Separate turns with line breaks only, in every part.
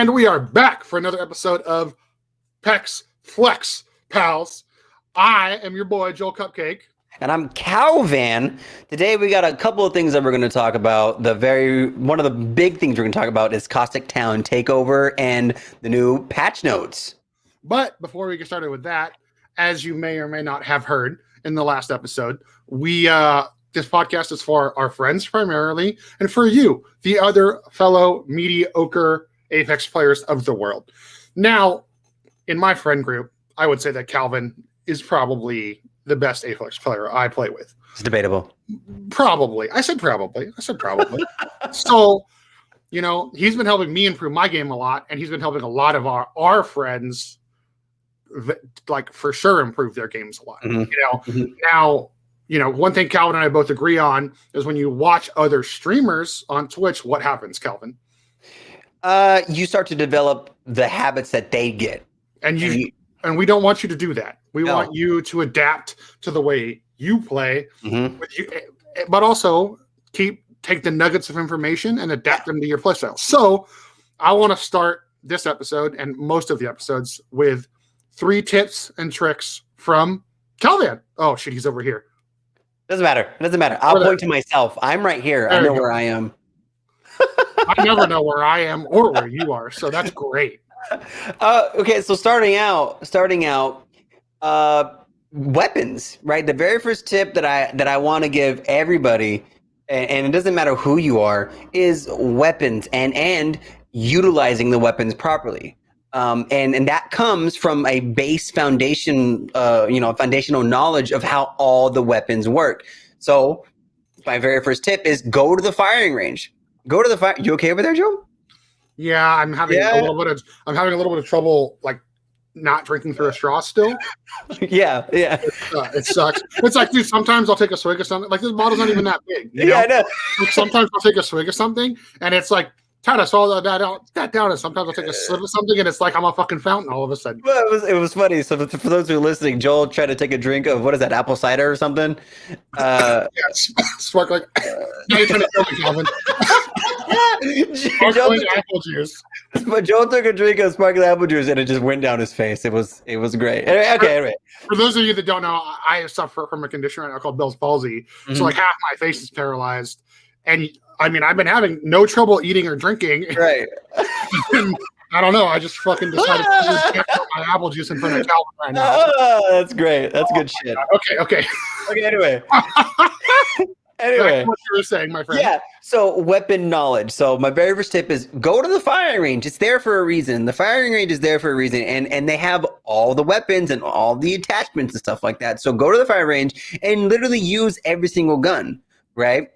And we are back for another episode of Pex Pals. I am your boy, JoelCupcake.
And I'm CowVan. Today we got a couple of things that we're going to talk about. One of the big things we're going to talk about is Caustic Town Takeover and the new patch notes.
But before we get started with that, as you may or may not have heard in the last episode, this podcast is for our friends primarily, and for you, the other fellow mediocre Apex players of the world. Now, in my friend group, I would say that Calvin is probably the best Apex player I play with.
It's debatable.
Probably. I said probably. So, he's been helping me improve my game a lot, and he's been helping a lot of our friends, for sure, improve their games a lot.
Mm-hmm.
Now, one thing Calvin and I both agree on is when you watch other streamers on Twitch, what happens, Calvin?
You start to develop the habits that they get.
And we don't want you to do that. We want you to adapt to the way you play, but also take the nuggets of information and adapt them to your playstyle. So I want to start this episode and most of the episodes with 3 tips and tricks from CowVan. Oh, shit, he's over here.
It doesn't matter. I'll point to myself. I'm right here. I know where I am.
I never know where I am or where you are, so that's great.
Okay, so starting out, weapons, right? The very first tip that I want to give everybody, and it doesn't matter who you are, is weapons and utilizing the weapons properly. And that comes from a base foundation, foundational knowledge of how all the weapons work. So my very first tip is go to the firing range. Go to the fire. You okay over there, Joe?
Yeah, I'm having a little bit of trouble, not drinking through a straw still.
Yeah.
It sucks. It's like, dude, sometimes I'll take a swig of something. Like, this bottle's not even that big.
I know.
Sometimes I'll take a swig of something, and it's like, try to swallow that down, and sometimes I'll take a sip of something, and it's like I'm a fucking fountain all of a sudden.
Well, it was funny. So for those who are listening, Joel tried to take a drink of, what is that, apple cider or something?
Sparkling. Now you're trying to kill me, Calvin. Sparkling apple juice.
But Joel took a drink of sparkling apple juice, and it just went down his face. It was great. Anyway.
For those of you that don't know, I suffer from a condition right now called Bell's palsy. Mm-hmm. So half my face is paralyzed, and I've been having no trouble eating or drinking.
Right.
I don't know. I just fucking decided to get my apple juice in front of Calvin right now.
That's great. That's good shit.
Okay.
Anyway.
Anyway. What you were saying, my friend.
Yeah. So weapon knowledge. So my very first tip is go to the firing range. It's there for a reason. The firing range is there for a reason. And they have all the weapons and all the attachments and stuff like that. So go to the firing range and literally use every single gun. Right?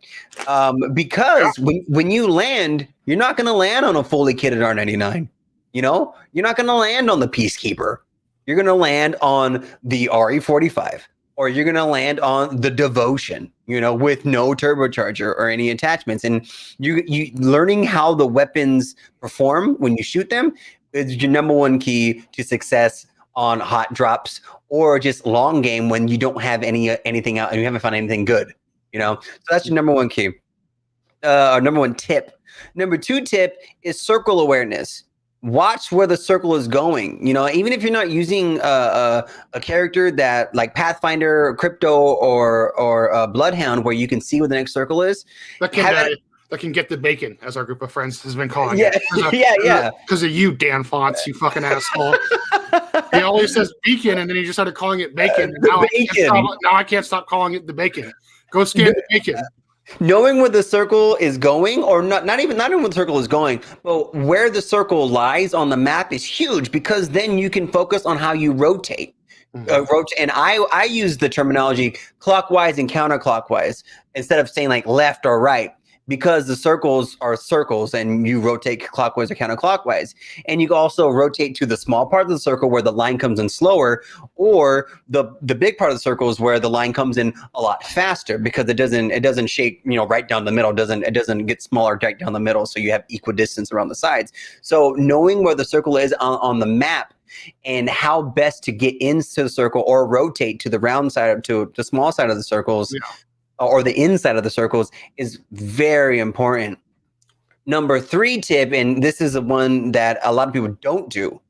Because when you land, you're not going to land on a fully kitted R99. You're not going to land on the Peacekeeper. You're going to land on the RE45, or you're going to land on the Devotion, with no turbocharger or any attachments. And you learning how the weapons perform when you shoot them is your number one key to success on hot drops or just long game when you don't have anything out and you haven't found anything good. So that's your number one key. Our number one tip. Number 2 tip is circle awareness. Watch where the circle is going. Even if you're not using a character that like Pathfinder, or Crypto, or Bloodhound, where you can see where the next circle is.
That can get the bacon, as our group of friends has been calling
it. Yeah.
Because of you, Dan Fonts, you fucking asshole. He always says beacon, and then he just started calling it bacon. Now I can't stop calling it the bacon. Go scan the bacon.
Knowing where the circle is going, or not even where the circle is going, but where the circle lies on the map is huge, because then you can focus on how you rotate. And I use the terminology clockwise and counterclockwise instead of saying like left or right, because the circles are circles and you rotate clockwise or counterclockwise. And you can also rotate to the small part of the circle where the line comes in slower, or the big part of the circle is where the line comes in a lot faster, because it doesn't shake, right down the middle. It doesn't get smaller right down the middle. So you have equidistance around the sides. So knowing where the circle is on the map and how best to get into the circle or rotate to the round side to the small side of the circles, or the inside of the circles, is very important. Number 3 tip, and this is the one that a lot of people don't do,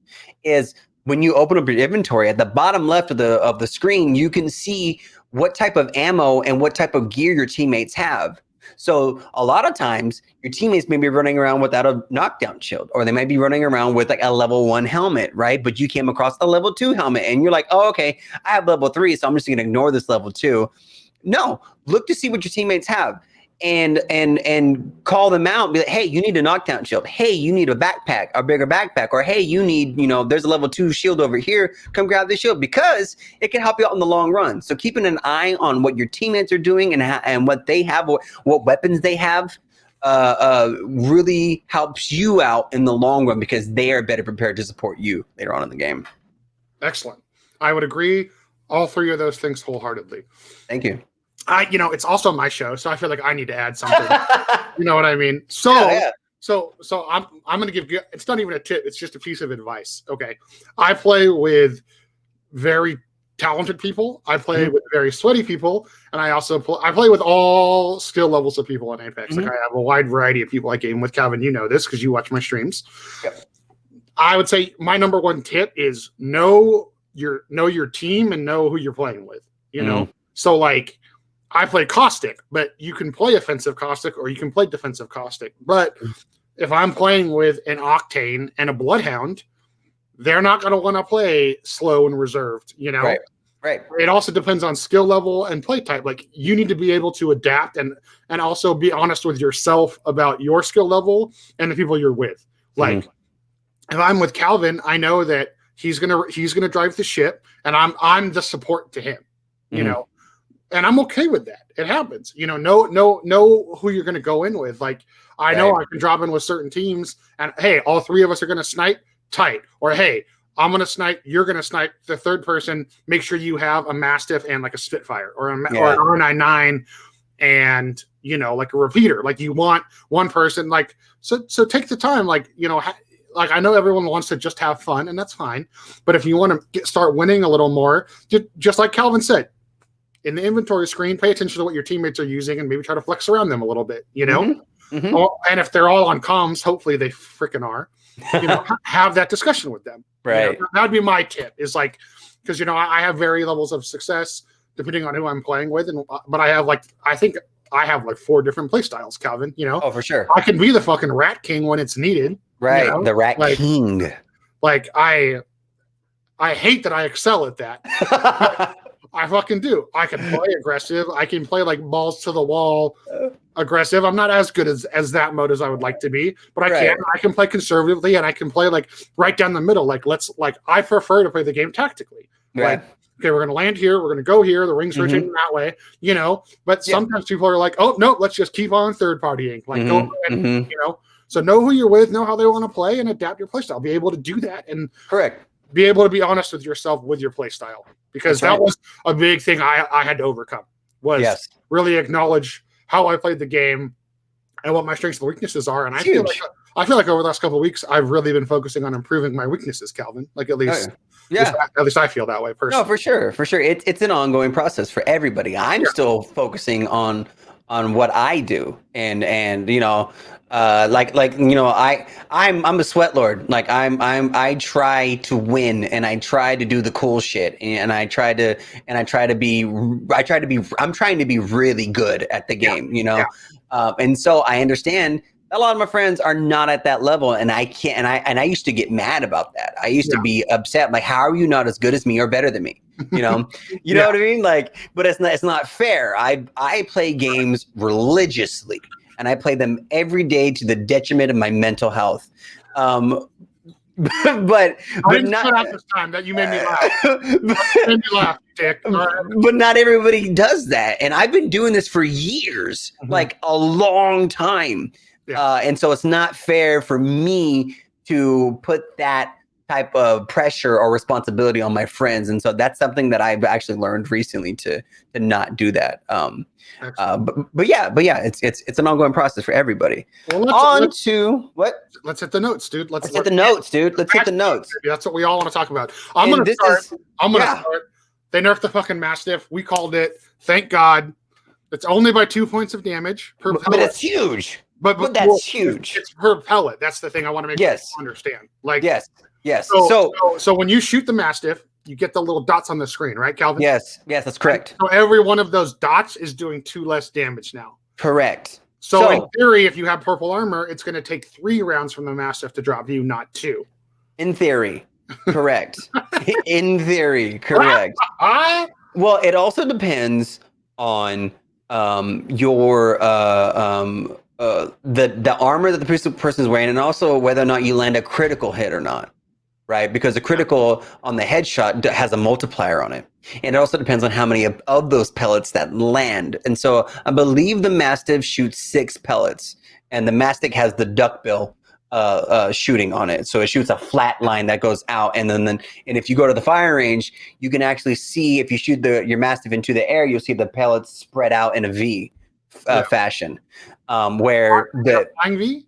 is when you open up your inventory at the bottom left of the screen, you can see what type of ammo and what type of gear your teammates have. So a lot of times your teammates may be running around without a knockdown shield, or they might be running around with like a level 1 helmet, right? But you came across a level 2 helmet and you're like, oh, okay, I have level 3, so I'm just gonna ignore this level 2. No, look to see what your teammates have and call them out and be like, hey, you need a knockdown shield. Hey, you need a backpack, a bigger backpack, or hey, you need, there's a level 2 shield over here. Come grab this shield, because it can help you out in the long run. So keeping an eye on what your teammates are doing and what they have, what weapons they have, really helps you out in the long run, because they are better prepared to support you later on in the game.
Excellent. I would agree all 3 of those things wholeheartedly.
Thank you.
It's also my show, so I feel like I need to add something. You know what I mean? So,
yeah.
so I'm going to give you, it's not even a tip. It's just a piece of advice. Okay. I play with very talented people. I play with very sweaty people. And I also play with all skill levels of people in Apex. Like I have a wide variety of people I game with. Calvin, you know this because you watch my streams.
Yep.
I would say my number 1 tip is know your team and know who you're playing with, you know? So like, I play Caustic, but you can play offensive Caustic or you can play defensive Caustic. But if I'm playing with an Octane and a Bloodhound, they're not going to want to play slow and reserved,
Right.
It also depends on skill level and play type. Like you need to be able to adapt and also be honest with yourself about your skill level and the people you're with. Like if I'm with Calvin, I know that he's gonna drive the ship, and I'm the support to him, and I'm okay with that. It happens, know who you're going to go in with. Like I know I can drop in with certain teams and hey, all 3 of us are going to snipe tight, or hey, I'm going to snipe, you're going to snipe the third person. Make sure you have a Mastiff and like a Spitfire or an R99 and, like a repeater. Like you want one person, like, so take the time, like, like I know everyone wants to just have fun, and that's fine. But if you want to start winning a little more, just like Calvin said, in the inventory screen, pay attention to what your teammates are using and maybe try to flex around them a little bit, and if they're all on comms, hopefully they freaking are, have that discussion with them.
Right.
That'd be my tip, is like, because, I have varying levels of success depending on who I'm playing with. But I have I think I have 4 different play styles, Calvin,
Oh, for sure.
I can be the fucking Rat King when it's needed.
Right. The Rat King.
Like I hate that I excel at that. I fucking do. I can play aggressive. I can play like balls to the wall aggressive. I'm not as good as that mode as I would like to be, but I can play conservatively, and I can play like right down the middle. Like I prefer to play the game tactically.
Right.
Like, okay, we're going to land here. We're going to go here. The ring's rotating that way, but sometimes people are like, oh no, let's just keep on third partying. Like go ahead, so know who you're with, know how they want to play, and adapt your playstyle. Be able to do that, and be able to be honest with yourself with your playstyle. Because that was a big thing I had to overcome, was really acknowledge how I played the game and what my strengths and weaknesses are. And I feel like over the last couple of weeks, I've really been focusing on improving my weaknesses, Calvin. Like at least I feel that way personally.
No, for sure. It's an ongoing process for everybody. I'm still focusing on what I do, and I'm a sweat lord. Like I try to win, and I try to do the cool shit, and I'm trying to be really good at the game, and so I understand a lot of my friends are not at that level, and I can't, and I used to get mad about that. I used to be upset, like, how are you not as good as me or better than me? You know what I mean? Like, but it's not fair. I play games religiously, and I play them every day to the detriment of my mental health. But
not at this time that you made me laugh. Dick.
But not everybody does that, and I've been doing this for years, like a long time. And so it's not fair for me to put that type of pressure or responsibility on my friends, and so that's something that I've actually learned recently to not do that. But yeah, it's an ongoing process for everybody.
Well,
let's
hit the notes, dude. Let's
hit the notes, dude. Let's hit the notes.
That's what we all want to talk about. I'm gonna start. They nerfed the fucking Mastiff. We called it. Thank God. It's only by 2 points of damage per.
But it's huge. But that's huge.
It's per pellet. That's the thing I want to make sure you understand. Like
yes.
So when you shoot the Mastiff, you get the little dots on the screen, right, Calvin?
Yes, that's correct.
So every one of those dots is doing 2 less damage now.
Correct.
So in theory, if you have purple armor, it's going to take 3 rounds from the Mastiff to drop you, not 2.
In theory, correct. In theory, correct. Well, it also depends on your the armor that the person is wearing, and also whether or not you land a critical hit or not, right? Because a critical on the headshot has a multiplier on it, and it also depends on how many of those pellets that land. And so I believe the Mastiff shoots 6 pellets, and the Mastiff has the duckbill shooting on it, so it shoots a flat line that goes out, and then if you go to the firing range, you can actually see, if you shoot your Mastiff into the air, you'll see the pellets spread out in a V fashion. Where the
flying V?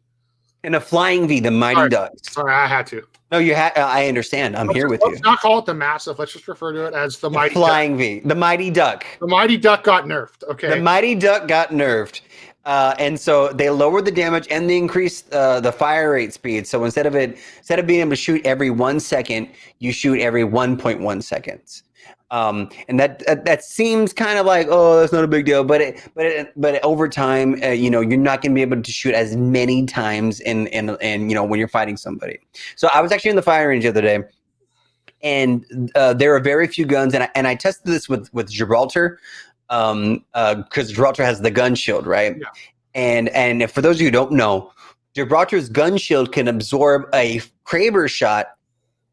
In a flying V, the Mighty Ducks.
Sorry, I had to.
No, you had. I understand. I'm here with you.
Let's not call it the Mastiff. Let's just refer to it as the Mighty
Flying V. The Mighty Duck.
The Mighty Duck got nerfed. Okay.
The Mighty Duck got nerfed. And so they lowered the damage and they increased the fire rate speed. So instead of being able to shoot every 1 second, you shoot every 1.1 seconds. And that seems kind of like, oh, that's not a big deal, but over time, you're not going to be able to shoot as many times in when you're fighting somebody. So I was actually in the firing range the other day, and there are very few guns, and I tested this with Gibraltar, because Gibraltar has the gun shield, right? Yeah. And for those of you who don't know, Gibraltar's gun shield can absorb a Kraber shot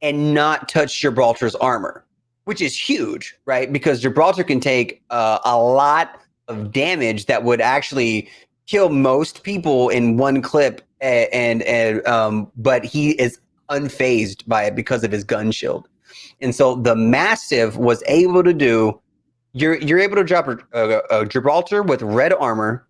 and not touch Gibraltar's armor, which is huge, right? Because Gibraltar can take a lot of damage that would actually kill most people in one clip, but he is unfazed by it because of his gun shield. And so the Mastiff was able to do, you're able to drop a Gibraltar with red armor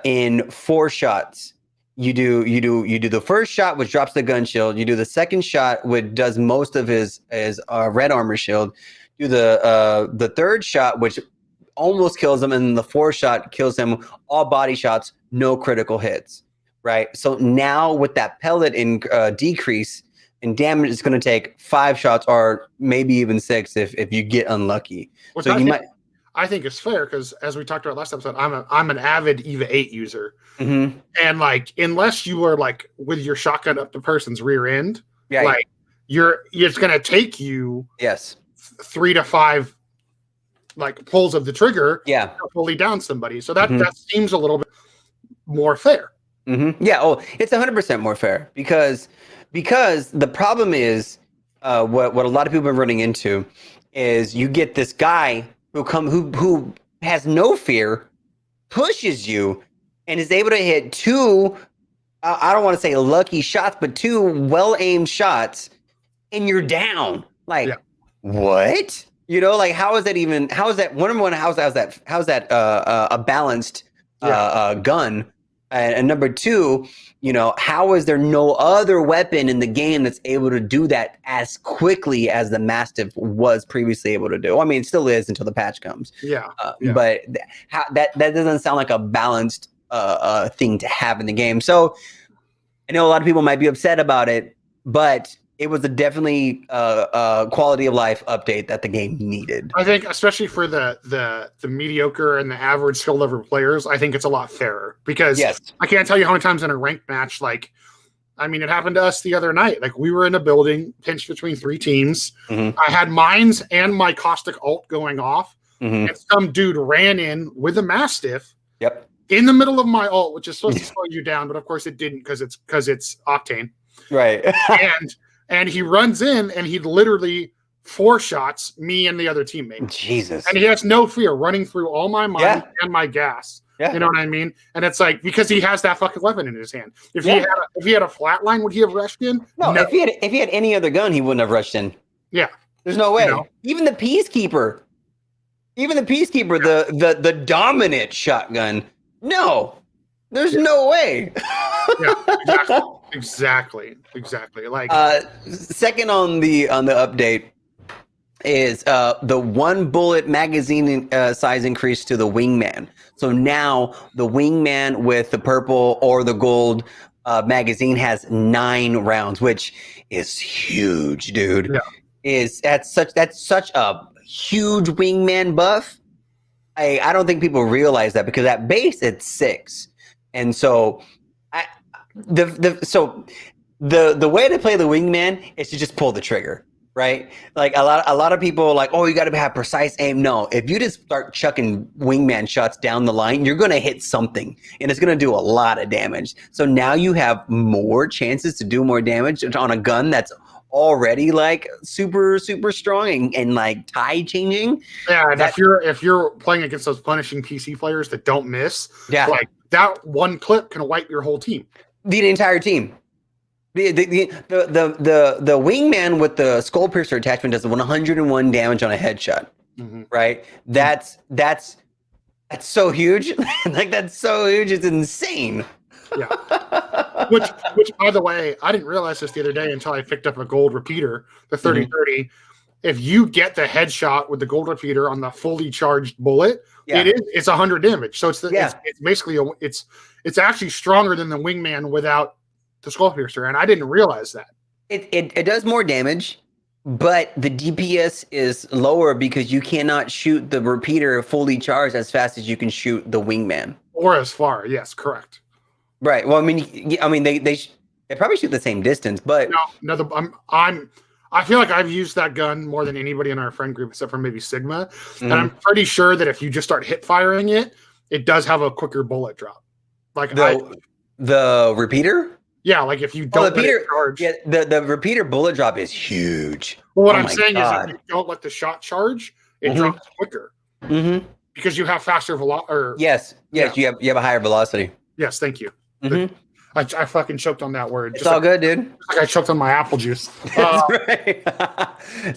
in 4 shots. You do the first shot, which drops the gun shield. You do the second shot, which does most of his red armor shield. Do the third shot, which almost kills him, and the fourth shot kills him. All body shots, no critical hits. Right. So now with that pellet decrease in damage, it's going to take 5 shots, or maybe even 6 if you get unlucky.
Which
so
I think it's fair, because as we talked about last episode, I'm an avid EVA 8 user, and like unless you are like with your shotgun up the person's rear end, like it's gonna take you 3 to 5 like pulls of the trigger to fully down somebody. So that seems a little bit more fair.
Yeah, it's 100% more fair, because the problem is what a lot of people are running into is you get this guy who has no fear, pushes you, and is able to hit 2, I don't want to say lucky shots, but 2 well-aimed shots, and you're down. Like, what? Like, how is that a balanced gun? And number 2, how is there no other weapon in the game that's able to do that as quickly as the Mastiff was previously able to do? I mean, it still is until the patch comes. But that doesn't sound like a balanced thing to have in the game. So I know a lot of people might be upset about it, but it was a definitely quality of life update that the game needed.
I think, especially for the mediocre and the average skill level players, I think it's a lot fairer, because I can't tell you how many times in a ranked match, like, I mean, it happened to us the other night. Like, we were in a building pinched between 3 teams. I had mines and my Caustic ult going off, and some dude ran in with a Mastiff in the middle of my ult, which is supposed to slow you down, but of course it didn't, because it's Octane.
Right.
And he runs in, and he literally 4 shots me and the other teammate.
Jesus.
And he has no fear running through all my mines and my gas. You know what I mean? And it's like, because he has that fucking weapon in his hand. If he had a flatline, would he have rushed in?
No. If he had any other gun, he wouldn't have rushed in.
Yeah.
There's no way. Even the Peacekeeper, the dominant shotgun. No. There's no way.
Exactly. Like,
second on the update, is the 1 bullet magazine size increase to the wingman. So now the wingman with the purple or the gold magazine has 9 rounds, which is huge, dude.
Yeah.
That's such a huge wingman buff. I don't think people realize that, because at base it's 6, and so the way to play the wingman is to just pull the trigger, right? Like a lot of people are like, oh, you got to have precise aim. No, if you just start chucking wingman shots down the line, you're gonna hit something, and it's gonna do a lot of damage. So now you have more chances to do more damage on a gun that's already like super strong and like tide changing.
Yeah, and if you're playing against those punishing PC players that don't miss, like that one clip can wipe your whole team.
The entire team. The wingman with the skull piercer attachment does 101 damage on a headshot. Right? That's so huge. Like that's so huge, it's insane.
Yeah. Which by the way, I didn't realize this the other day until I picked up a gold repeater, the 3030. If you get the headshot with the gold repeater on the fully charged bullet, it's 100 damage. So it's basically it's actually stronger than the wingman without the skull piercer, and I didn't realize that.
It does more damage, but the DPS is lower because you cannot shoot the repeater fully charged as fast as you can shoot the wingman.
Or as far, yes, correct.
Right. Well, I mean, they probably shoot the same distance, but
I feel like I've used that gun more than anybody in our friend group, except for maybe Sigma, and I'm pretty sure that if you just start hip firing it, it does have a quicker bullet drop. Like
the repeater.
Yeah, like if you don't let it charge.
Yeah, the repeater bullet drop is huge.
Well, what I'm saying is if you don't let the shot charge, it drops quicker. Because you have faster velocity.
Yes, you have a higher velocity.
Yes, thank you. I fucking choked on that word.
It's all good, dude.
Like I choked on my apple juice.
That's right.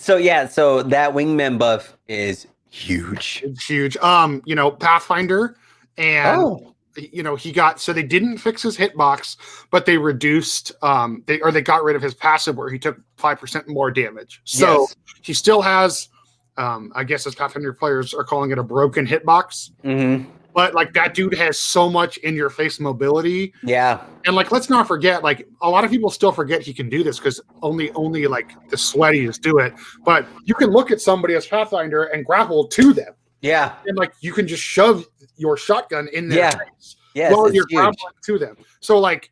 So that wingman buff is huge.
It's huge. Pathfinder, and he got, so they didn't fix his hitbox, but they reduced they got rid of his passive where he took 5% more damage. So he still has I guess as Pathfinder players are calling it a broken hitbox. But like that dude has so much in your face mobility. Yeah. And like let's not forget, like a lot of people still forget he can do this because only like the sweaties do it. But you can look at somebody as Pathfinder and grapple to them. Yeah. And like you can just shove your shotgun in their face while you're grappling to them. So like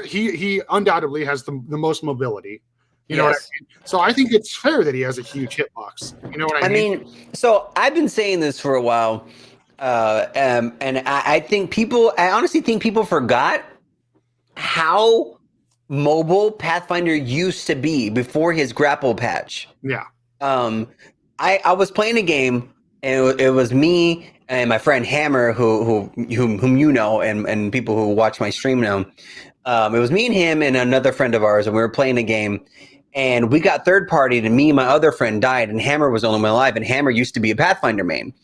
he undoubtedly has the most mobility. You know what I mean? So I think it's fair that he has a huge hitbox. You know what I mean?
I mean, so I've been saying this for a while. And I honestly think people forgot how mobile Pathfinder used to be before his grapple patch. Yeah. I was playing a game, and it was me and my friend Hammer, whom you know, and people who watch my stream know. It was me and him and another friend of ours, and we were playing a game. And we got third partied, and me and my other friend died, and Hammer was the only one alive, and Hammer used to be a Pathfinder main.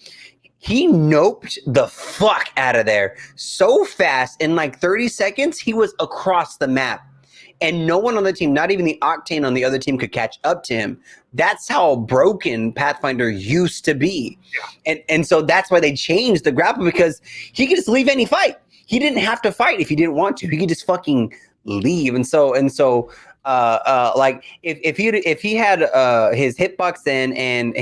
He noped the fuck out of there so fast. In like 30 seconds, he was across the map. And no one on the team, not even the Octane on the other team, could catch up to him. That's how broken Pathfinder used to be. Yeah. And so that's why they changed the grapple, because he could just leave any fight. He didn't have to fight if he didn't want to. He could just fucking leave. And so like if he had his hitbox then and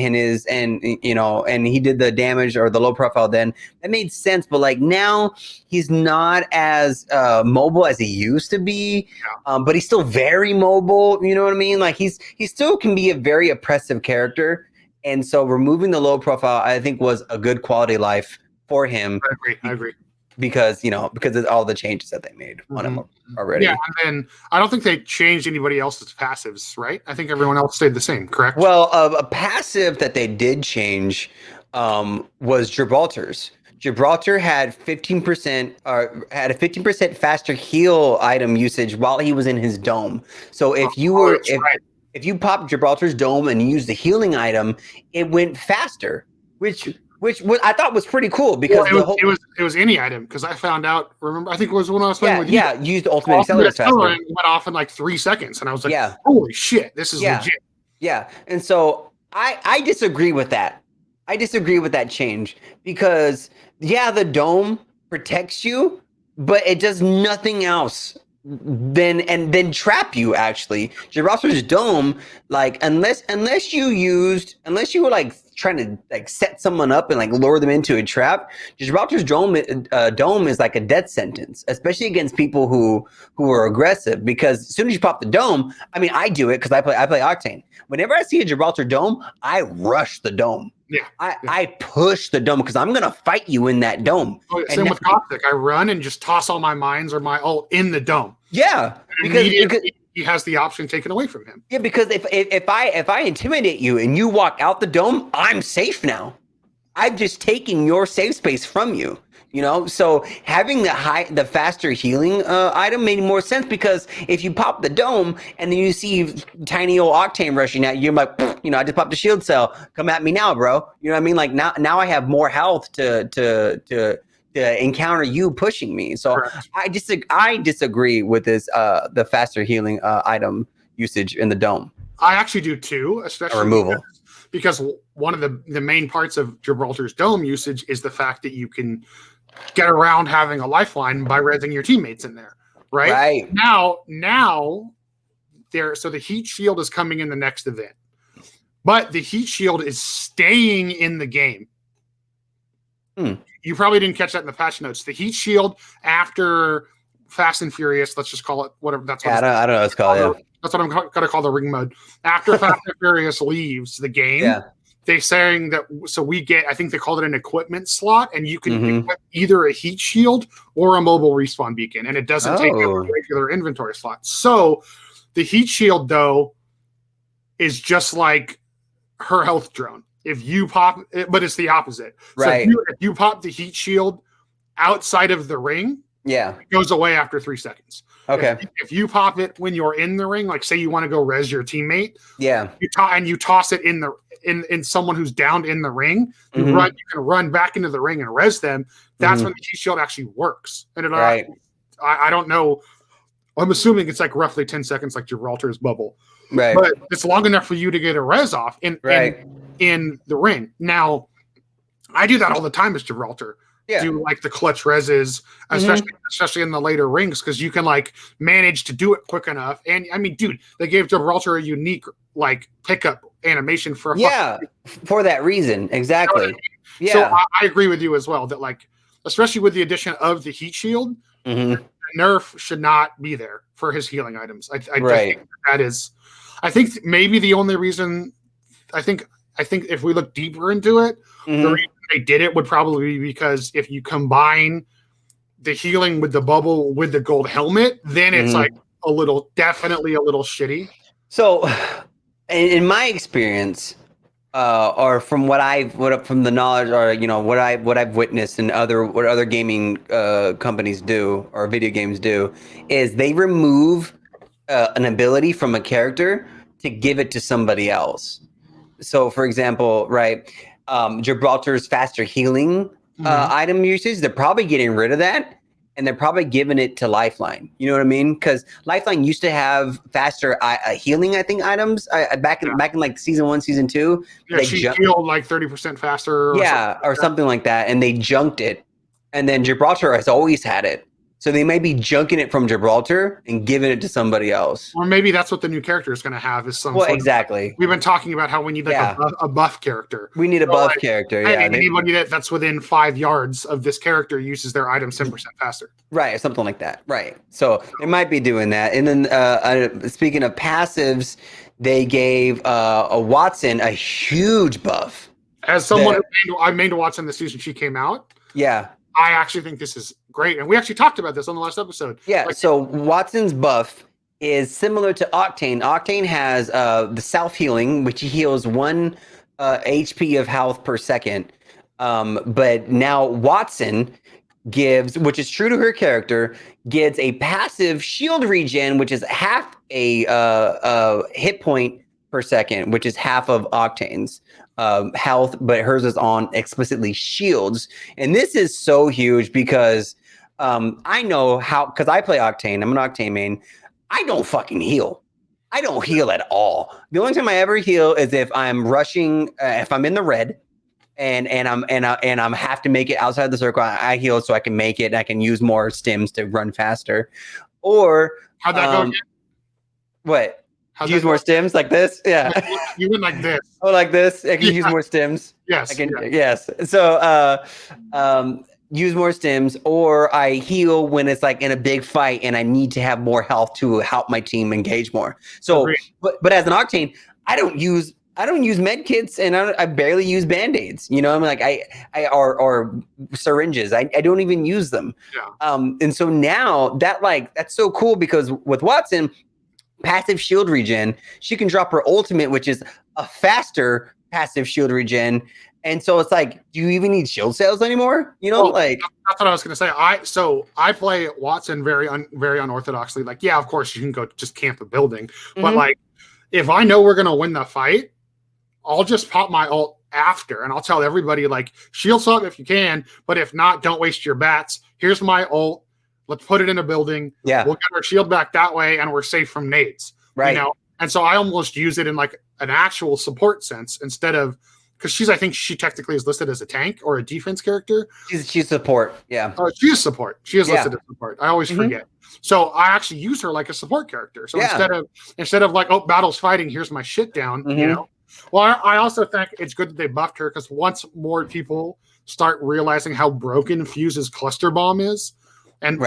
he did the damage or the low profile, then that made sense. But like now he's not as mobile as he used to be, but he's still very mobile. You know what I mean? Like he still can be a very oppressive character, and so removing the low profile I think was a good quality life for him.
I agree.
Because of all the changes that they made on him already.
Yeah, and I don't think they changed anybody else's passives, right? I think everyone else stayed the same, correct?
Well, a passive that they did change was Gibraltar's. Gibraltar had 15% had a 15% faster heal item usage while he was in his dome. So if you popped Gibraltar's dome and used the healing item, it went faster, which I thought was pretty cool, because
it was any item, because I found out. Remember, I think it was when I was playing with you.
Yeah, used the ultimate accelerator faster.
And went off in like 3 seconds, and I was like, "Holy shit, this is legit."
Yeah, and so I disagree with that. I disagree with that change because yeah, the dome protects you, but it does nothing else then trap you. Actually, Gibraltar's dome, like unless you were like trying to like set someone up and like lure them into a trap, Gibraltar's dome is like a death sentence, especially against people who are aggressive. Because as soon as you pop the dome, I mean, I do it because I play Octane. Whenever I see a Gibraltar dome, I rush the dome.
Yeah,
I push the dome because I'm going to fight you in that dome.
Oh, yeah, same with Caustic. I run and just toss all my mines or my ult in the dome.
Yeah,
because he has the option taken away from him.
Yeah, because if I intimidate you and you walk out the dome, I'm safe now. I've just taken your safe space from you. You know, so having the faster healing item made more sense because if you pop the dome and then you see tiny old Octane rushing at you, you're like, you know, I just popped the shield cell. Come at me now, bro. You know what I mean? Like now I have more health to encounter you pushing me. So correct. I disagree with this the faster healing item usage in the dome.
I actually do too, especially
removal.
Because one of the main parts of Gibraltar's dome usage is the fact that you can get around having a lifeline by rezzing your teammates in there, right?
Right.
Now so the heat shield is coming in the next event, but the heat shield is staying in the game. You probably didn't catch that in the patch notes. The heat shield after Fast and Furious, let's just call it whatever. That's what
I don't know what it's called. Yeah.
That's what I'm going to call the ring mode. After Fast and Furious leaves the game, they're saying that, so we get, I think they called it an equipment slot, and you can equip either a heat shield or a mobile respawn beacon, and it doesn't take up a regular inventory slot. So the heat shield, though, is just like her health drone. If you pop it, but it's the opposite.
Right.
So if you pop the heat shield outside of the ring, it goes away after 3 seconds.
Okay.
If you pop it when you're in the ring, like say you want to go res your teammate, you toss it in someone who's downed in the ring, you can run back into the ring and res them. That's when the heat shield actually works. And I don't know. I'm assuming it's like roughly 10 seconds, like Gibraltar's bubble.
Right.
But it's long enough for you to get a res off in the ring. Now, I do that all the time as Gibraltar. Do like the clutch reses, especially in the later rings, because you can like manage to do it quick enough. And I mean, dude, they gave Gibraltar a unique like pickup animation for
for that reason. Exactly.
You know I mean? So I agree with you as well that like, especially with the addition of the heat shield, Nerf should not be there for his healing items. I think that is, I think maybe the only reason. I think if we look deeper into it, the reason they did it would probably be because if you combine the healing with the bubble with the gold helmet, then it's like definitely a little shitty.
So, in my experience, or from from the knowledge, or you know what I've witnessed and what other gaming companies do or video games do, is they remove an ability from a character to give it to somebody else. So, for example, Gibraltar's faster healing item usage, they're probably getting rid of that, and they're probably giving it to Lifeline. You know what I mean? Because Lifeline used to have faster healing, I think, items back in like season 1, season 2.
Yeah, she healed like 30% faster.
Or something like that, and they junked it. And then Gibraltar has always had it. So they may be junking it from Gibraltar and giving it to somebody else.
Or maybe that's what the new character is going to have. Is some.
Well, exactly.
We've been talking about how we need like a buff character.
We need a buff character. Yeah.
Anybody that's within 5 yards of this character uses their items 10% faster.
Right, something like that. Right. So they might be doing that. And then speaking of passives, they gave a Wattson a huge buff.
As someone I mained a Wattson the season she came out.
Yeah.
I actually think this is great. And we actually talked about this on the last episode.
Yeah, so Wattson's buff is similar to Octane. Octane has the self-healing, which he heals 1 HP of health per second. But now Wattson gives, which is true to her character, gives a passive shield regen, which is half a hit point per second, which is half of Octane's health, but hers is on explicitly shields. And this is so huge because I know how, because I play Octane, I'm an Octane main, I don't fucking heal. I don't heal at all. The only time I ever heal is if I'm rushing, if I'm in the red, and I'm have to make it outside the circle. I heal so I can make it. And I can use more stims to run faster. Or
How'd that go again?
What?
How'd
Use more stims like this? Yeah.
You went like this.
Oh, like this? I can use more stims.
Yes.
I can. Yes. So, use more stims, or I heal when it's like in a big fight and I need to have more health to help my team engage more. So, but as an Octane, I don't use med kits, and I barely use band-aids. You know, I'm like or syringes. I don't even use them.
Yeah.
And so now that's so cool because with Wattson, passive shield regen, she can drop her ultimate, which is a faster passive shield regen. And so it's like, do you even need shield cells anymore? You know,
that's what I was going to say. I play Wattson very unorthodoxly. Like, yeah, of course you can go just camp a building, but like, if I know we're going to win the fight, I'll just pop my ult after, and I'll tell everybody like, shield up if you can, but if not, don't waste your bats. Here's my ult. Let's put it in a building.
Yeah,
we'll get our shield back that way, and we're safe from nades.
Right.
You know, and so I almost use it in like an actual support sense instead of. Because I think she technically is listed as a tank or a defense character.
She's support, yeah.
Oh, she is support. She is listed as support. I always forget. So I actually use her like a support character. So instead of like, oh, battle's fighting, here's my shit down, you know. Well, I also think it's good that they buffed her because once more people start realizing how broken Fuse's cluster bomb is, and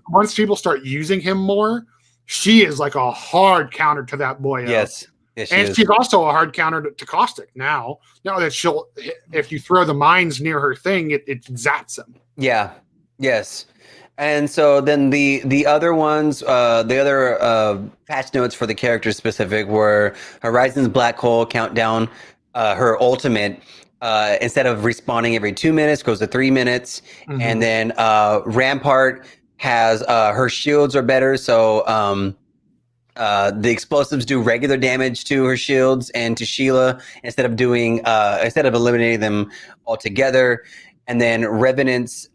once people start using him more, she is like a hard counter to that boy.
Yes.
She's also a hard counter to Caustic now. Now that if you throw the mines near her thing, it zaps them.
Yeah. Yes. And so then the other ones, the other patch notes for the character specific were Horizon's Black Hole Countdown, her ultimate, instead of respawning every 2 minutes, goes to 3 minutes. And then Rampart has her shields are better. So the explosives do regular damage to her shields and to Sheila instead of eliminating them altogether. And then Revenant's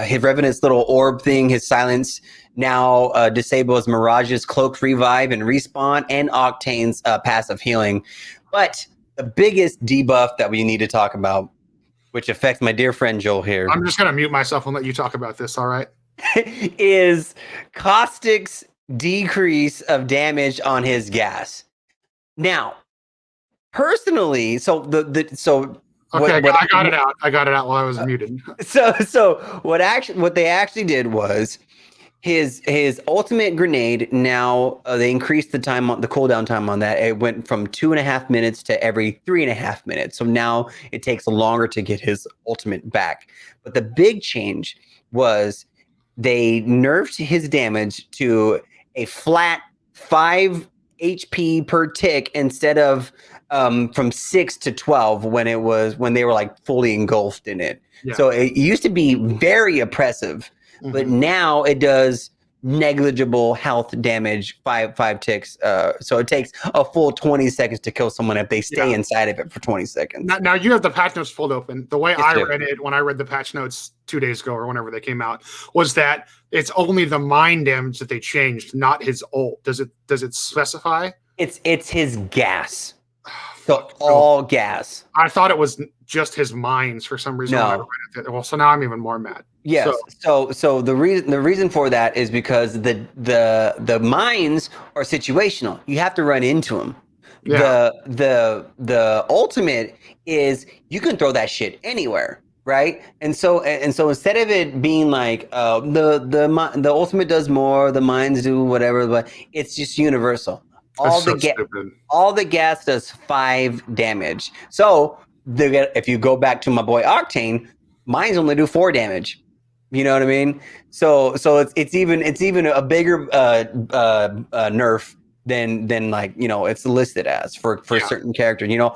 his Revenant's little orb thing, his silence now disables Mirage's cloaked revive and respawn and Octane's passive healing. But the biggest debuff that we need to talk about, which affects my dear friend Joel here.
I'm just gonna mute myself and let you talk about this, all right?
Is Caustic's decrease of damage on his gas. Now, personally, I
got it out. I got it out while I was muted.
So what they actually did was his ultimate grenade. Now they increased the cooldown time on that. It went from 2.5 minutes to every 3.5 minutes. So now it takes longer to get his ultimate back. But the big change was they nerfed his damage to a flat 5 HP per tick instead of from 6 to 12 when they were like fully engulfed in it. Yeah. So it used to be very oppressive, but now it does negligible health damage, five ticks. So it takes a full 20 seconds to kill someone if they stay inside of it for 20 seconds.
Now you have the patch notes pulled open. The way I read it when I read the patch notes 2 days ago or whenever they came out was that it's only the mine damage that they changed, not his ult. Does it specify?
It's his gas. So all gas.
I thought it was just his mines for some reason.
No.
Well, so now I'm even more mad.
Yes. So the reason for that is because the mines are situational. You have to run into them. Yeah. The ultimate is you can throw that shit anywhere, right? And so instead of it being like the ultimate does more, the mines do whatever, but it's just universal. All the gas does 5 damage. So if you go back to my boy Octane, mines only do 4 damage. You know what I mean? So it's even a bigger nerf than like, you know, it's listed as for certain characters, you know,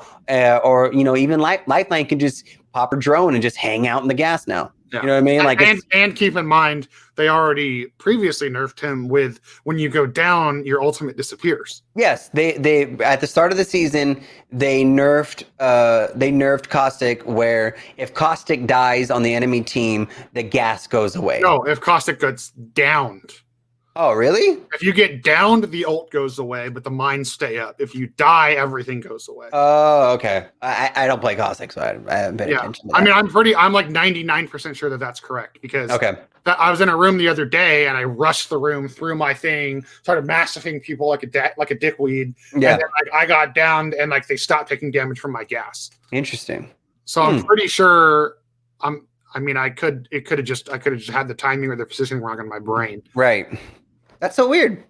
or, you know, even Lifeline can just pop a drone and just hang out in the gas now. Yeah. You know what I mean? Like,
and keep in mind, they already previously nerfed him with when you go down, your ultimate disappears.
Yes, they at the start of the season they nerfed Caustic, where if Caustic dies on the enemy team, the gas goes away.
No, if Caustic gets downed.
Oh, really?
If you get downed, the ult goes away, but the mines stay up. If you die, everything goes away.
Oh, okay. I don't play Caustic, so I haven't paid attention to that.
I mean, I'm like 99% sure that that's correct because I was in a room the other day and I rushed the room through my thing, started massiving people like a dickweed.
Yeah.
And then I got downed and like they stopped taking damage from my gas.
Interesting.
So I'm pretty sure I could have just had the timing or the positioning wrong in my brain.
Right. That's so weird.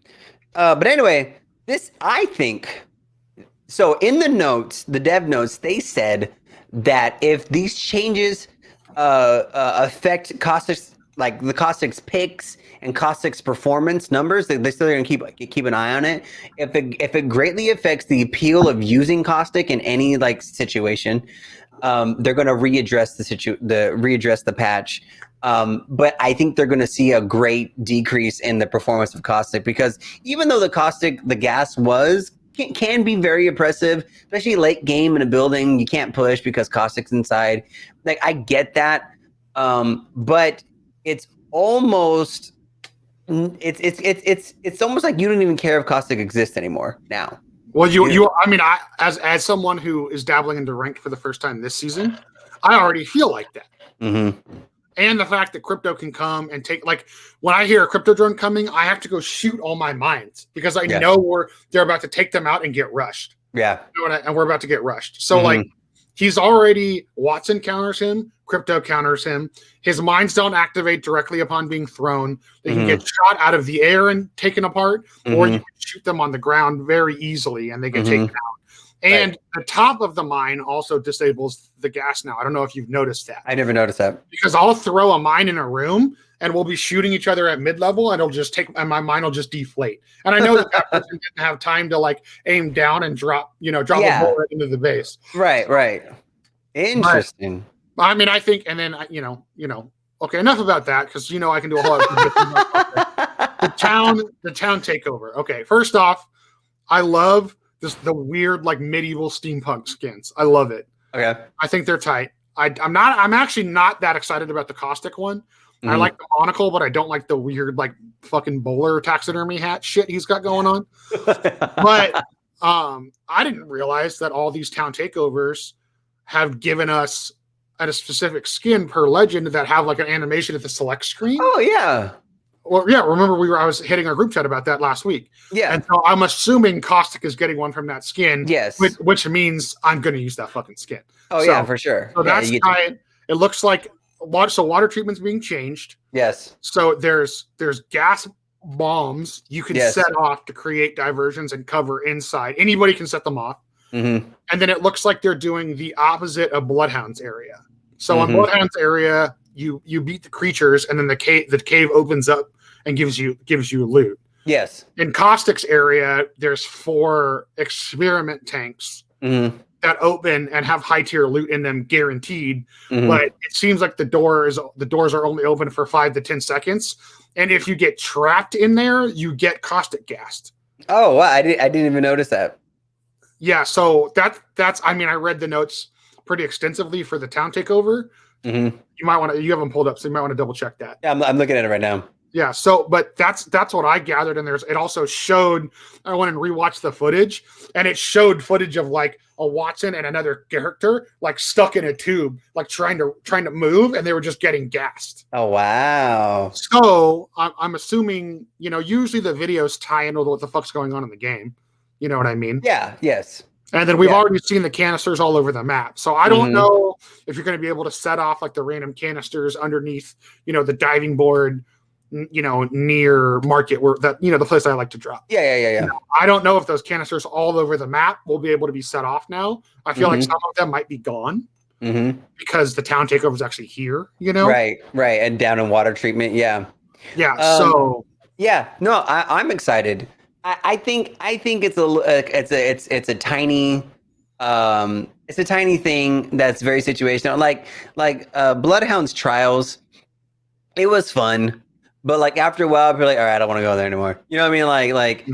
But anyway, I think so in the notes, the dev notes, they said that if these changes affect Caustic's, like the Caustic's picks and Caustic's performance numbers, they're still going to keep an eye on it. If it greatly affects the appeal of using Caustic in any like situation, they're going to readdress the patch. But I think they're going to see a great decrease in the performance of Caustic because even though the gas can be very oppressive, especially late game in a building, you can't push because Caustic's inside. Like I get that, but it's almost almost like you don't even care if Caustic exists anymore now.
Well, I mean, as someone who is dabbling into ranked for the first time this season, I already feel like that.
Mm-hmm.
And the fact that crypto can come and take, like, when I hear a crypto drone coming, I have to go shoot all my mines because I know they're about to take them out and get rushed.
Yeah.
And we're about to get rushed. So, like, he's already, Wattson counters him, crypto counters him. His mines don't activate directly upon being thrown. They can get shot out of the air and taken apart, or you can shoot them on the ground very easily and they get taken out. And the top of the mine also disables the gas now. I don't know if you've noticed that.
I never noticed that.
Because I'll throw a mine in a room and we'll be shooting each other at mid-level and my mine will just deflate. And I know that person didn't have time to like aim down and drop a bullet into the base.
Right. Interesting.
But, I mean, I think, and then, okay, enough about that because, I can do a whole lot of the town takeover. Okay, first off, I love the weird like medieval steampunk skins. I love it.
Okay.
I think they're tight. I'm actually not that excited about the Caustic one. I like the monocle, but I don't like the weird like fucking bowler taxidermy hat shit he's got going on. But I didn't realize that all these town takeovers have given us a specific skin per legend that have like an animation at the select screen.
Oh yeah.
Well, yeah, remember I was hitting our group chat about that last week.
Yeah.
And so I'm assuming Caustic is getting one from that skin.
Yes.
Which means I'm going to use that fucking skin.
Oh, yeah, for sure.
So that's tight. It looks like water treatment's being changed.
Yes.
So there's gas bombs you can set off to create diversions and cover inside. Anybody can set them off. And then it looks like they're doing the opposite of Bloodhound's area. So in Bloodhound's area, you beat the creatures, and then the cave opens up and gives you loot. Yes. In Caustic's area, there's 4 experiment tanks that open and have high tier loot in them guaranteed. But it seems like the doors are only open for 5 to 10 seconds, and if you get trapped in there, you get Caustic gassed. Oh wow! I didn't even notice that. Yeah, so that's. I mean, I read the notes pretty extensively for the town takeover. You might want to. You have them pulled up, so you might want to double check that. Yeah, I'm looking at it right now. Yeah. So, but that's what I gathered, and it also showed. I went and rewatched the footage, and it showed footage of like a Wattson and another character like stuck in a tube, like trying to move, and they were just getting gassed. Oh wow! So I'm assuming usually the videos tie in with what the fuck's going on in the game. You know what I mean? Yeah. Yes. And then we've already seen the canisters all over the map. So I don't know if you're going to be able to set off like the random canisters underneath, the diving board, near market where that, the place I like to drop. Yeah. I don't know if those canisters all over the map will be able to be set off now. I feel like some of them might be gone because the town takeover is actually here, Right. And down in water treatment. Yeah. Yeah. So yeah, no, I'm excited. I think it's a tiny thing that's very situational. Like Bloodhound's Trials, it was fun, but like after a while, you're like, all right, I don't want to go there anymore. You know what I mean? Like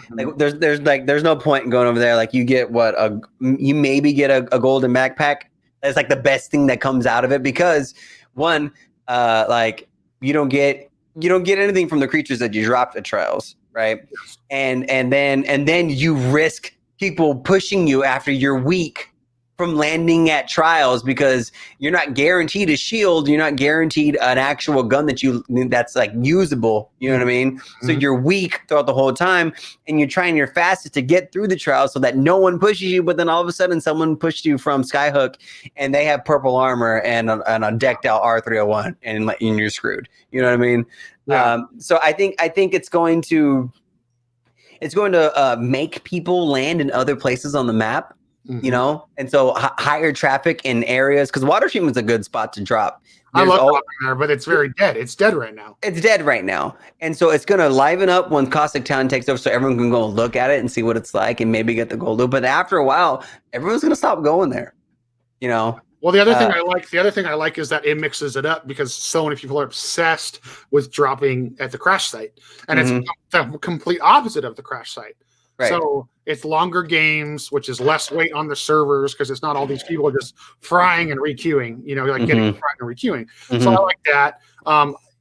there's no point in going over there. Like you get you maybe get a golden backpack. That's like the best thing that comes out of it because one, like you don't get anything from the creatures that you dropped at Trials.
right? And then you risk people pushing you after you're weak from landing at trials because you're not guaranteed a shield, you're not guaranteed an actual gun that's like usable, you know what I mean? So you're weak throughout the whole time, and you're trying your fastest to get through the trials so that no one pushes you, but then all of a sudden someone pushed you from Skyhook and they have purple armor and a decked out R301 and you're screwed. You know what I mean?
Yeah.
So I think it's going to make people land in other places on the map. You know, and so higher traffic in areas, because water treatment's a good spot to drop.
I love dropping there, but it's very dead. It's dead right now.
It's dead right now. And so it's going to liven up when Caustic Town takes over, so everyone can go look at it and see what it's like and maybe get the gold loot. But after a while, everyone's going to stop going there, you know?
Well, the other thing I like is that it mixes it up because so many people are obsessed with dropping at the crash site. And it's the complete opposite of the crash site. Right. So it's longer games, which is less weight on the servers because it's not all these people just frying and requeuing, you know, like getting fried and requeuing. So I like that.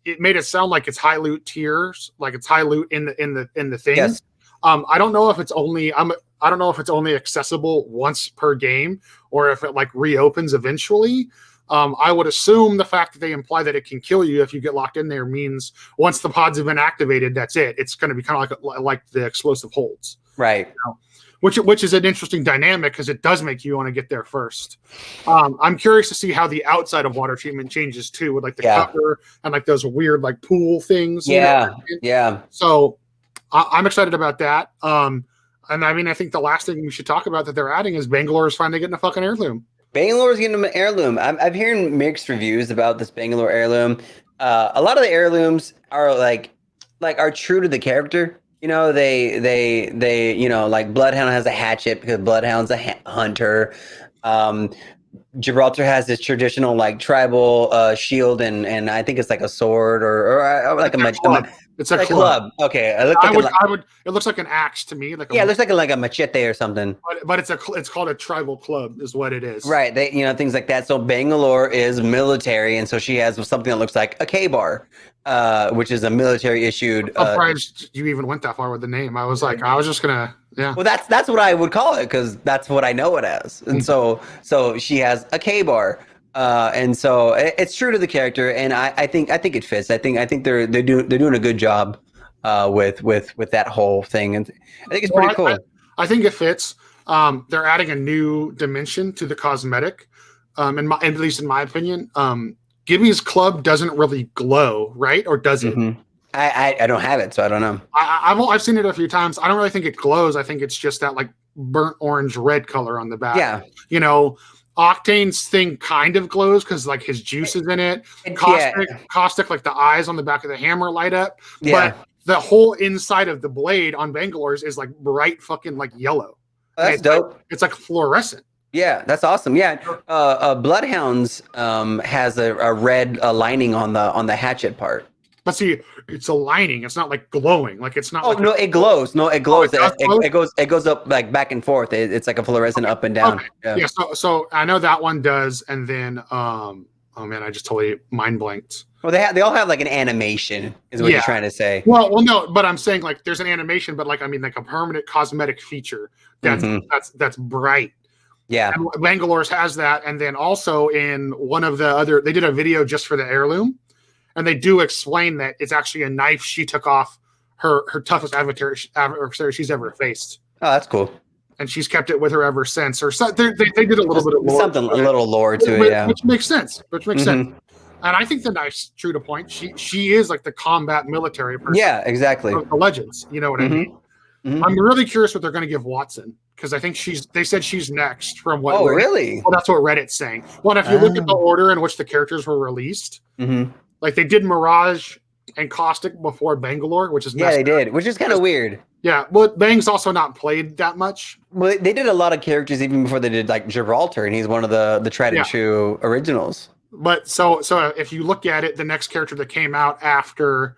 It made it sound like it's high loot tiers, like it's high loot in the thing. Yes. I don't know if it's only I don't know if it's only accessible once per game or if it like reopens eventually. I would assume the fact that they imply that it can kill you if you get locked in there means once the pods have been activated, that's it. It's going to be kind of like the explosive holds.
Right.
You know, which is an interesting dynamic because it does make you want to get there first. I'm curious to see how the outside of water treatment changes too, with like the cover and like those weird like pool things.
Yeah.
You know? So I'm excited about that. And I mean, I think the last thing we should talk about that they're adding is Bangalore is finally getting a fucking heirloom.
Bangalore's getting an heirloom. I'm hearing mixed reviews about this Bangalore heirloom. A lot of the heirlooms are like are true to the character. You know, they you know, like Bloodhound has a hatchet because Bloodhound's a hunter. Gibraltar has this traditional like tribal shield and I think it's like a sword or like
it's a
club. Okay,
it looks like an axe to me. Like
it looks like a machete or something.
But it's called a tribal club, is what it is.
Right. They things like that. So Bangalore is military, and so she has something that looks like a K-bar, which is a military issued.
I'm surprised you even went that far with the name. I was just gonna. Yeah.
Well, that's what I would call it because that's what I know it as, and so she has a K-bar. And so it's true to the character, and I think it fits. I think they're doing a good job with that whole thing, and I think it's pretty cool.
I think it fits. They're adding a new dimension to the cosmetic, at least in my opinion. Gibby's club doesn't really glow, right? Or does it?
I don't have it, so I don't know.
I've seen it a few times. I don't really think it glows. I think it's just that like burnt orange red color on the back.
Yeah,
you know. Octane's thing kind of glows because like his juice is in it. Caustic, like the eyes on the back of the hammer light up. Yeah. But the whole inside of the blade on Bangalore's is like bright fucking like yellow.
That's dope.
It's like fluorescent.
Yeah, that's awesome. Yeah, Bloodhound's has a red lining on the hatchet part.
But see, it's a lining. It's not like glowing. Like it's not.
Oh, no, it glows. No, it glows. It goes up like back and forth. It's like a fluorescent up and down.
Okay. Yeah. So I know that one does, and then oh man, I just totally mind blanked.
Well, they all have like an animation, is what you're trying to say.
Well, no, but I'm saying like there's an animation, but like I mean like a permanent cosmetic feature that's bright.
Yeah.
And Bangalore's has that, and then also in one of the other, they did a video just for the heirloom. And they do explain that it's actually a knife she took off her toughest adversary she's ever faced.
Oh, that's cool.
And she's kept it with her ever since. Or so, they did a little bit of lore.
Something, a little lore to it, yeah.
Which makes sense. And I think the knife's true to point. She is like the combat military person.
Yeah, exactly.
Of the legends. You know what I mean? I'm really curious what they're going to give Wattson. Because I think they said she's next from what.
Oh, really?
Well, that's what Reddit's saying. Well, if you look at the order in which the characters were released, like they did Mirage and Caustic before Bangalore, which is
they did, which is kind of weird.
Yeah, well, Bang's also not played that much.
Well, they did a lot of characters even before they did like Gibraltar, and he's one of the tried and true originals.
But so if you look at it, the next character that came out after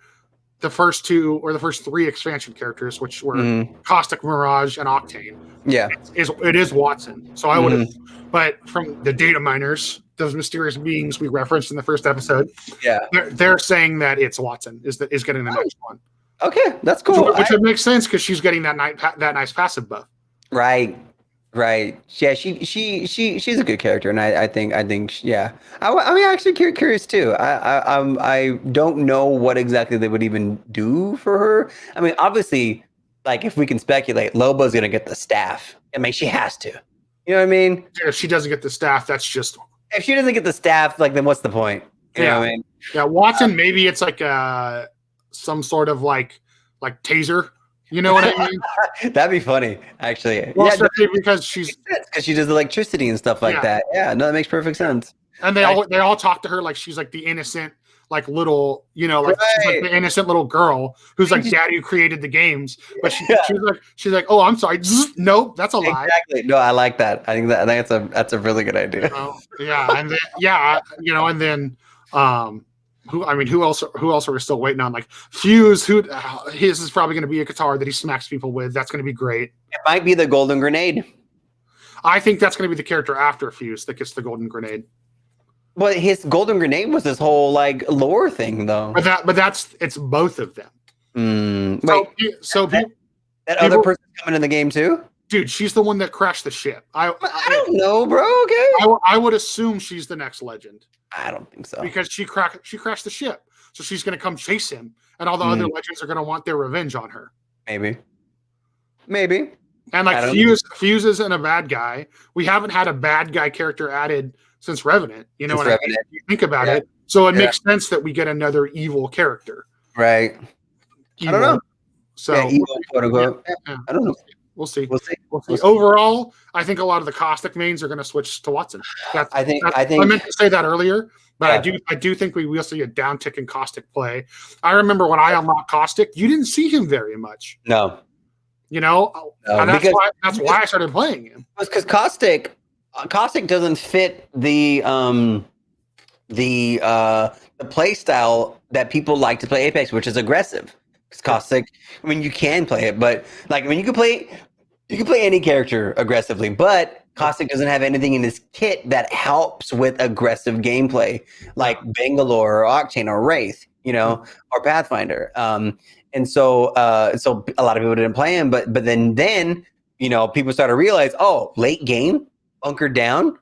the first two or the first three expansion characters, which were Caustic, Mirage, and Octane, it is Wattson. So I would have, but from the data miners, those mysterious beings we referenced in the first episode, they're saying that it's Wattson is getting the next one.
Okay, that's cool.
Which would make sense because she's getting that nice passive buff.
Right. Yeah, she's a good character, and I think yeah. I'm actually curious too. I don't know what exactly they would even do for her. I mean, obviously, like if we can speculate, Loba's gonna get the staff. I mean, she has to. You know what I mean?
If she doesn't get the staff, that's just.
If she doesn't get the staff, like then what's the point? You know what I mean?
Yeah, Wattson. Maybe it's like some sort of like taser. You know what I mean?
That'd be funny, actually.
Well,
Yeah,
because she
does electricity and stuff like that. Yeah, no, that makes perfect sense.
And they all talk to her like she's like the innocent, like little, you know, like she's like the innocent little girl who's like daddy who created the games. But she's like, oh, I'm sorry. Nope, that's a lie.
Exactly. No, I like that. I think that's a really good idea.
And then who else are we still waiting on? Like Fuse, his is probably going to be a guitar that he smacks people with. That's going to be great.
It might be the golden grenade.
I think that's going to be the character after Fuse that gets the golden grenade.
Well, his golden grenade was this whole like lore thing, though.
But it's both of them.
That other person's coming in the game too.
Dude, she's the one that crashed the ship. I
don't know, bro. Okay.
I would assume she's the next legend.
I don't think so.
Because she crashed the ship. So she's going to come chase him. And all the other legends are going to want their revenge on her. Maybe. And like Fuse isn't a bad guy. We haven't had a bad guy character added since Revenant. You know what I mean? You think about it. So it makes sense that we get another evil character.
Right.
Evil.
I don't know.
So
evil, quote unquote. I don't know.
We'll see. Overall, I think a lot of the Caustic mains are going to switch to Wattson. I meant to say that earlier, but I do think we will see a downtick in Caustic play. I remember when I unlocked Caustic, you didn't see him very much.
No.
You know, that's why I started playing him.
Because Caustic doesn't fit the play style that people like to play Apex, which is aggressive. Because Caustic, I mean, you can play it, but like I mean, you can play any character aggressively, but Caustic doesn't have anything in his kit that helps with aggressive gameplay, like Bangalore or Octane or Wraith, you know, or Pathfinder. And so a lot of people didn't play him, but then you know, people started to realize, oh, late game, bunkered down,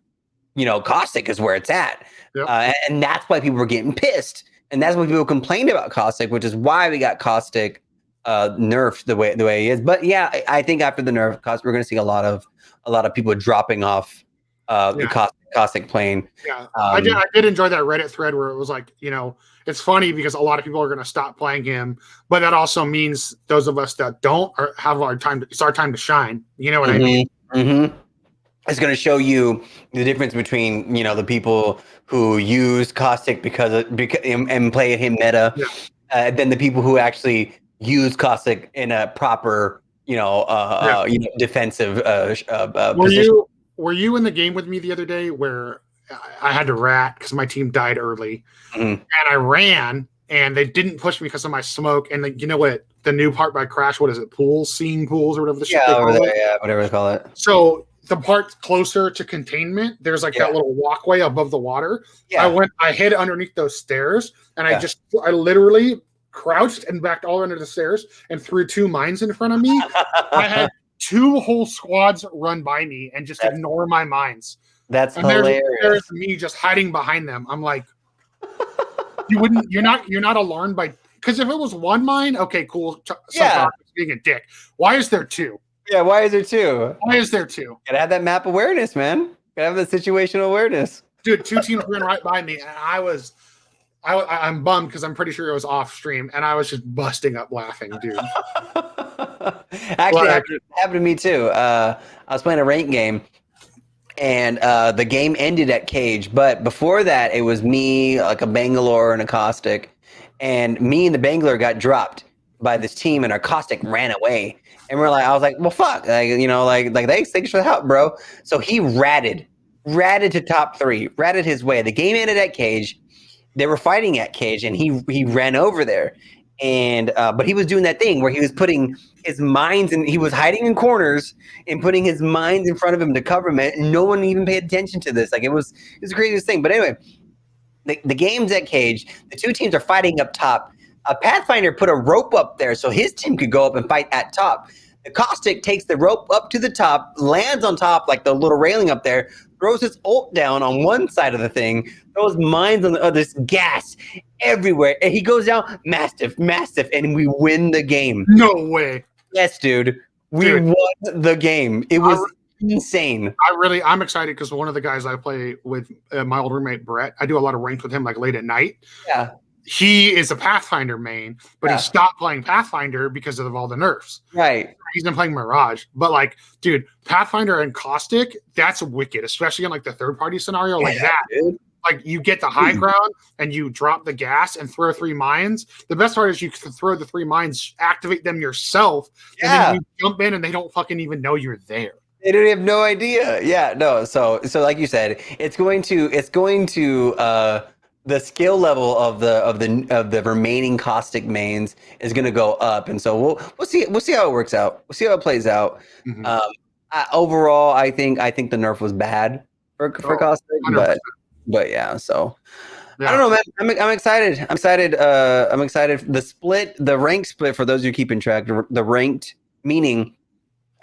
you know, Caustic is where it's at, and that's why people were getting pissed. And that's when people complained about Caustic, which is why we got Caustic nerfed the way he is. But yeah, I think after the nerf, we're going to see a lot of people dropping off the Caustic plane. Yeah,
I did enjoy that Reddit thread where it was like, you know, it's funny because a lot of people are going to stop playing him, but that also means those of us that don't have our time. It's our time to shine. You know what I mean?
Mm-hmm. It's going to show you the difference between, you know, the people who use Caustic because and play him meta, than the people who actually use Caustic in a proper, defensive position.
Were you in the game with me the other day where I had to rat because my team died early, and I ran and they didn't push me because of my smoke? And you know what? The new part by Crash, what is it? Seeing pools or whatever the shit they call it.
Yeah, whatever they call it.
So the part closer to containment, there's like that little walkway above the water. Yeah. I hid underneath those stairs and I literally crouched and backed all under the stairs and threw 2 mines in front of me. I had 2 whole squads run by me and just ignore my mines.
That's hilarious.
There's me just hiding behind them. I'm like, you're not alarmed by, because if it was 1 mine, okay, cool. Being a dick. Why is there 2?
Yeah, why is there 2?
Gotta
have that map awareness, man. Gotta have the situational awareness.
Dude, 2 teams ran right by me, and I'm bummed because I'm pretty sure it was off stream, and I was just busting up laughing, dude.
Actually, it happened to me too. I was playing a rank game, and the game ended at cage. But before that, it was me, like a Bangalore and a Caustic, and me and the Bangalore got dropped by this team, and our Caustic ran away. And I was like, well, fuck, thanks for the help, bro. So he ratted to top 3, ratted his way. The game ended at cage. They were fighting at cage, and he ran over there. And but he was doing that thing where he was putting his mines and he was hiding in corners and putting his mines in front of him to cover him. And no one even paid attention to this. Like it was the craziest thing. But anyway, the game's at cage. The 2 teams are fighting up top. a Pathfinder put a rope up there so his team could go up and fight at top. The Caustic takes the rope up to the top, lands on top, like the little railing up there, throws his ult down on one side of the thing, throws mines on the other, gas everywhere, and he goes down, massive, and we win the game.
No way.
Yes, dude. We won the game. It was insane.
I'm excited because one of the guys I play with, my old roommate Brett, I do a lot of ranked with him, like late at night.
Yeah.
He is a Pathfinder main, but he stopped playing Pathfinder because of all the nerfs.
Right.
He's been playing Mirage. But like, dude, Pathfinder and Caustic, that's wicked, especially in like the third party scenario like that. Dude. Like you get the high ground and you drop the gas and throw 3 mines. The best part is you can throw the 3 mines, activate them yourself, and then you jump in and they don't fucking even know you're there.
They don't have no idea. Yeah, no. So like you said, it's going to the skill level of the remaining Caustic mains is going to go up, and so we'll see how it works out. We'll see how it plays out. Mm-hmm. Overall, I think the nerf was bad for Caustic, 100%. but yeah. So I don't know, man. I'm excited. I'm excited. The rank split for those who are keeping track. The ranked meaning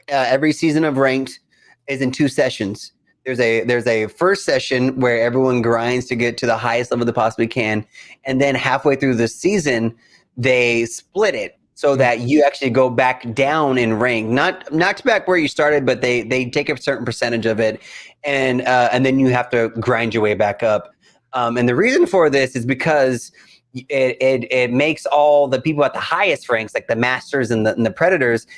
every season of ranked is in 2 sessions. There's a first session where everyone grinds to get to the highest level they possibly can, and then halfway through the season, they split it so that you actually go back down in rank, not to back where you started, but they take a certain percentage of it, and then you have to grind your way back up. And the reason for this is because it makes all the people at the highest ranks, like the masters and the predators,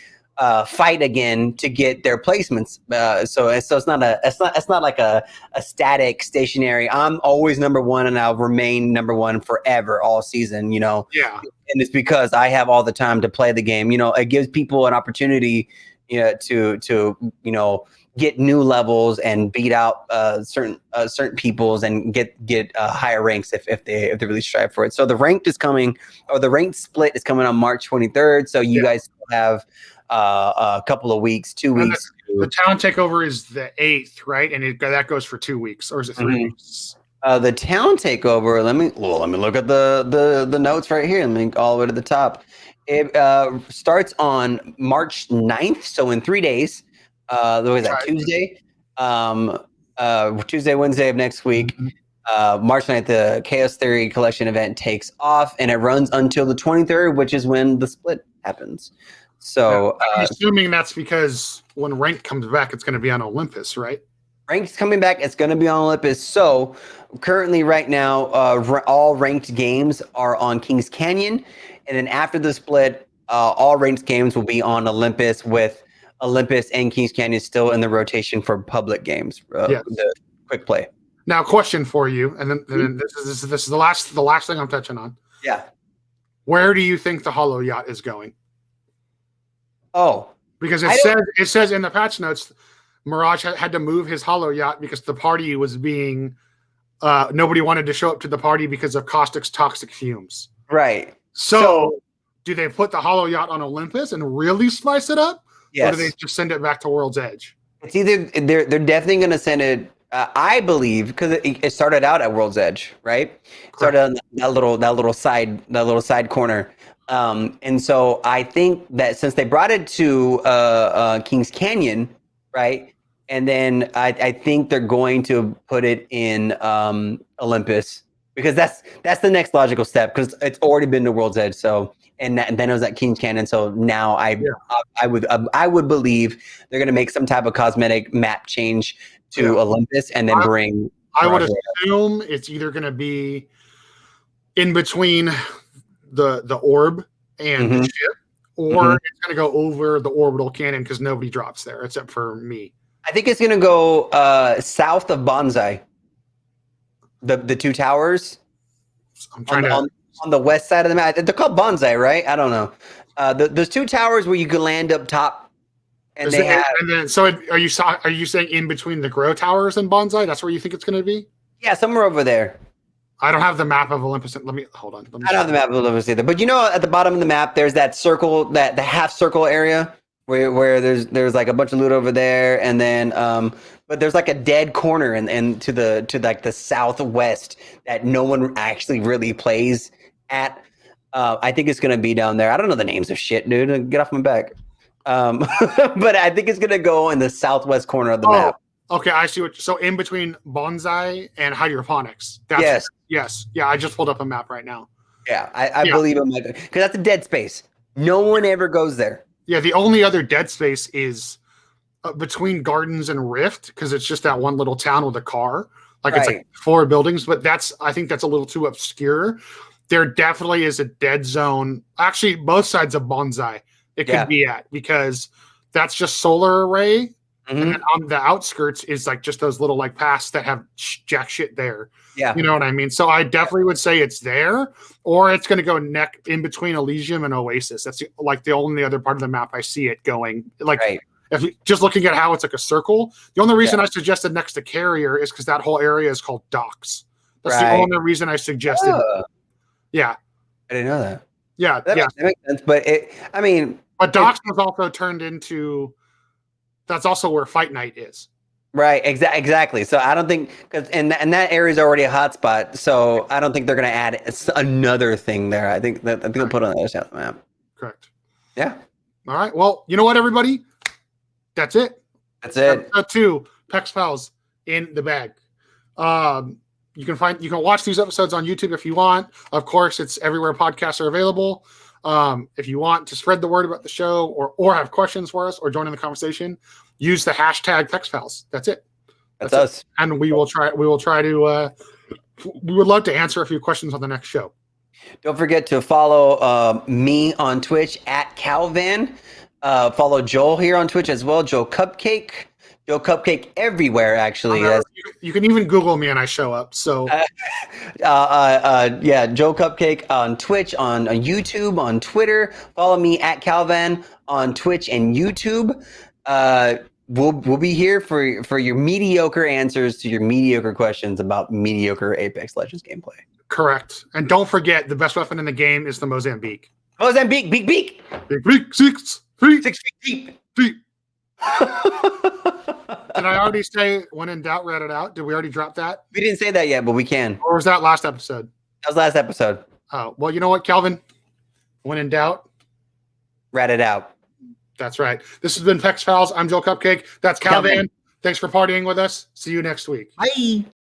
fight again to get their placements. So it's not like a static stationary. I'm always number 1 and I'll remain number 1 forever all season. Yeah. And it's because I have all the time to play the game. It gives people an opportunity, to get new levels and beat out certain peoples and get higher ranks if they really strive for it. So the ranked is coming, or the ranked split is coming on March 23rd. So you guys still have a couple of weeks, 2 weeks.
The town takeover is the 8th, right? And that goes for 2 weeks, or is it 3 weeks?
The town takeover. Let me look at the notes right here. Let me go all the way to the top. It starts on March 9th, so in 3 days. What is that? Tuesday, Tuesday, Wednesday of next week. March 9th, the Chaos Theory Collection event takes off, and it runs until the 23rd, which is when the split happens. So
I'm assuming that's because when Rank comes back, it's going to be on Olympus, right?
Ranked coming back, it's going to be on Olympus. So currently right now, all ranked games are on Kings Canyon. And then after the split, all ranked games will be on Olympus, with Olympus and Kings Canyon still in the rotation for public games, the quick play.
Now, question for you, and then this is the last thing I'm touching on.
Yeah.
Where do you think the Hollow Yacht is going?
Oh,
because it says in the patch notes, Mirage had to move his Hollow Yacht because the party was being nobody wanted to show up to the party because of Caustic's toxic fumes.
Right.
So do they put the Hollow Yacht on Olympus and really slice it up?
Yes.
Or do they just send it back to World's Edge?
It's either they're definitely going to send it. I believe because it started out at World's Edge, right? Correct. Started on that little side corner. And so I think that since they brought it to Kings Canyon, right? And then I think they're going to put it in Olympus, because that's the next logical step, because it's already been to World's Edge. So and then it was at Kings Canyon. So now I would believe they're going to make some type of cosmetic map change to Olympus, and then bring.
I would assume it's either going to be in between the orb and the ship, or it's going to go over the orbital cannon because nobody drops there except for me.
I think it's going to go south of Bonsai. The 2 towers.
I'm trying
on the west side of the map. They're called Bonsai, right? I don't know. Those 2 towers where you can land up top. And
are you saying in between the Grow Towers and Bonsai? That's where you think it's going to be?
Yeah, somewhere over there.
I don't have the map of Olympus. Let me hold on.
I don't have the map of Olympus either. But at the bottom of the map, there's that circle, the half circle area where there's like a bunch of loot over there, and then but there's like a dead corner and to like the southwest that no one actually really plays at. I think it's going to be down there. I don't know the names of shit, dude. Get off my back. But I think it's going to go in the southwest corner of the map.
Okay, I see what. So in between bonsai and hydroponics. Yes. Yeah, I just pulled up a map right now.
Yeah, I believe it might, because that's a dead space. No one ever goes there.
Yeah, the only other dead space is between Gardens and Rift, because it's just that one little town with a car. It's like 4 buildings, but I think that's a little too obscure. There definitely is a dead zone. Actually, both sides of bonsai it could be at, because that's just solar array. And then on the outskirts is like just those little like paths that have jack shit there. Yeah. You know what I mean? So I definitely would say it's there, or it's going to go neck in between Elysium and Oasis. That's the only other part of the map I see it going. If you, just looking at how it's like a circle, the only reason I suggested next to Carrier is because that whole area is called Docks. That's the only reason I suggested. Yeah.
I didn't know that.
Yeah.
That makes sense. But
but Docks was also turned into, that's also where Fight Night is.
Right, exactly. So I don't think, and that area is already a hotspot. So I don't think they're going to add another thing there. I think they'll put it on the other side of the map.
Correct.
Yeah.
All right. Well, you know what, everybody? That's it.
That's it.
Episode 2, Pex Pals in the bag. You can watch these episodes on YouTube if you want. Of course, it's everywhere podcasts are available. If you want to spread the word about the show, or have questions for us, or join in the conversation, use the hashtag Pex Pals. That's it.
That's us.
It. And we will try to. We would love to answer a few questions on the next show.
Don't forget to follow me on Twitch at CowVan. Follow Joel here on Twitch as well, JoelCupcake. JoelCupcake everywhere, actually.
You can even Google me and I show up. So,
JoelCupcake on Twitch, on YouTube, on Twitter. Follow me at CowVan on Twitch and YouTube. We'll be here for your mediocre answers to your mediocre questions about mediocre Apex Legends gameplay.
Correct. And don't forget, the best weapon in the game is the Mozambique.
Mozambique, beak.
Big beak, 6 feet
deep.
Did I already say when in doubt, rat it out? Did we already drop that?
We didn't say that yet, but we can.
Or was that last episode?
That was last episode.
Oh, well, you know what, Calvin? When in doubt,
rat it out.
That's right. This has been Pex Pals. I'm JoelCupcake. That's CowVan. Thanks for partying with us. See you next week.
Bye.